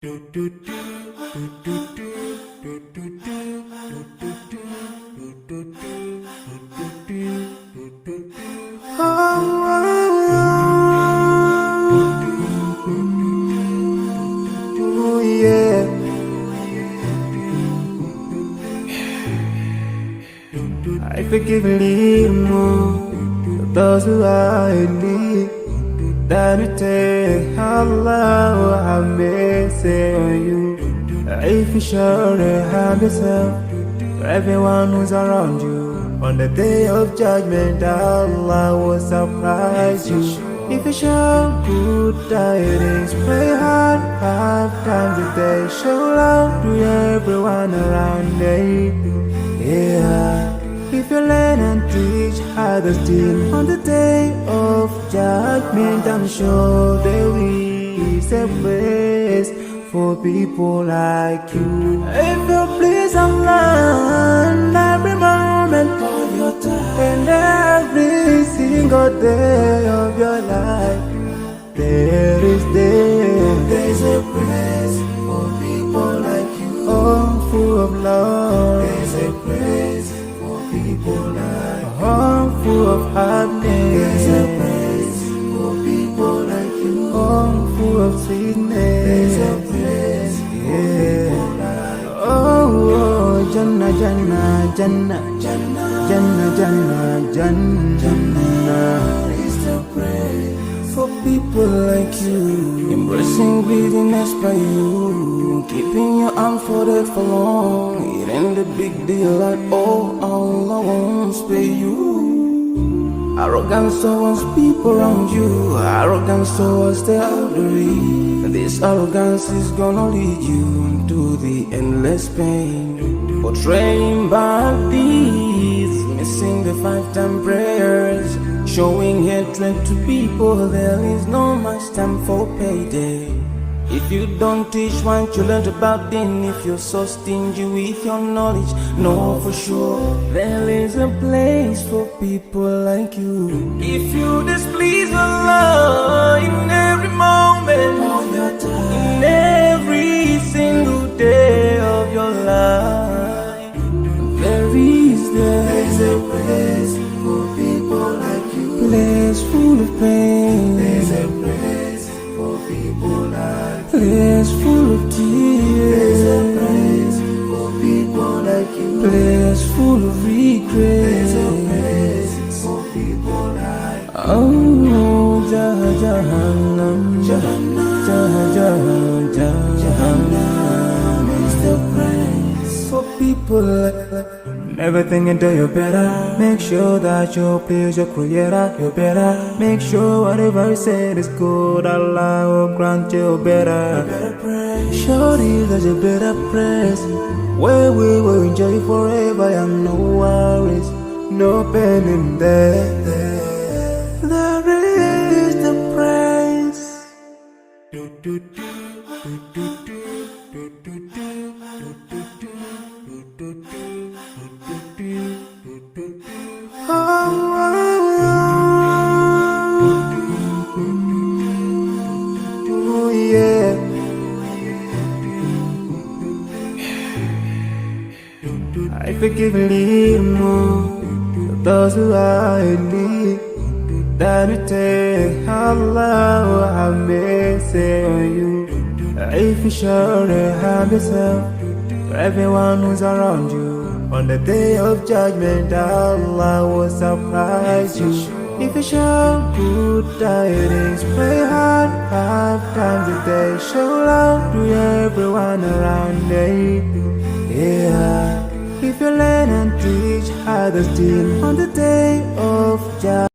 Oh yeah. I forgive a little more for those who are in need. That you take Allah have mercy on you. If you sure have yourself for everyone who's around you. On the day of judgment, Allah will surprise you. If you show good tidings, pray hard 5 times a day. Show love to everyone around you. Yeah. If you learn and teach others still on the day of judgment, I'm sure there is a place for people like you. If you please Allah every moment of your time and every single day of your life, there's a place for people like you. Oh, full of love. There's a place for people like you. Oh, full of happiness. There's a place for people like you. Oh, full of sweetness. There's a place for people like you. Oh, Jannah, Jannah, Jannah, Jannah, Jannah, Jannah, Jannah is the place for people like you. Embracing greediness by you, keeping your arms folded for long. It ain't a big deal at all. Allah won't spare you. Arrogance towards people around you, arrogance towards the elderly. This arrogance is gonna lead you to the endless pain. Portraying bad deeds, missing the 5-time prayers, showing hatred to people. There is no much time for payday. If you don't teach what you learned about them, if you're so stingy with your knowledge, know for sure there is a place for people like you. If you displease Allah in every moment of your time, in every single day of your life, there's a place for people like you. Place full of pain. There's a place for people like you. Place full of tears. There's a place for people like you. Place full of regret. There's a place for people like you. Oh, Jahannam, Jahannam, Jahannam is the place for people like you. Never think until you're better. Make sure that you please your creator. You're better. Make sure whatever you said is good. Allah will grant you better. Surely there's a better place where we will enjoy forever and no worries, no pain in there. There is the praise. Oh yeah. I forgive a little more for those who are in need. That you take Allah have mercy on you. If you sure have yourself for everyone who's around you. On the day of judgment, Allah will surprise you. If you show good tidings, pray hard 5 times a day. Show love to everyone around you. Yeah. If you learn and teach others still on the day of judgment.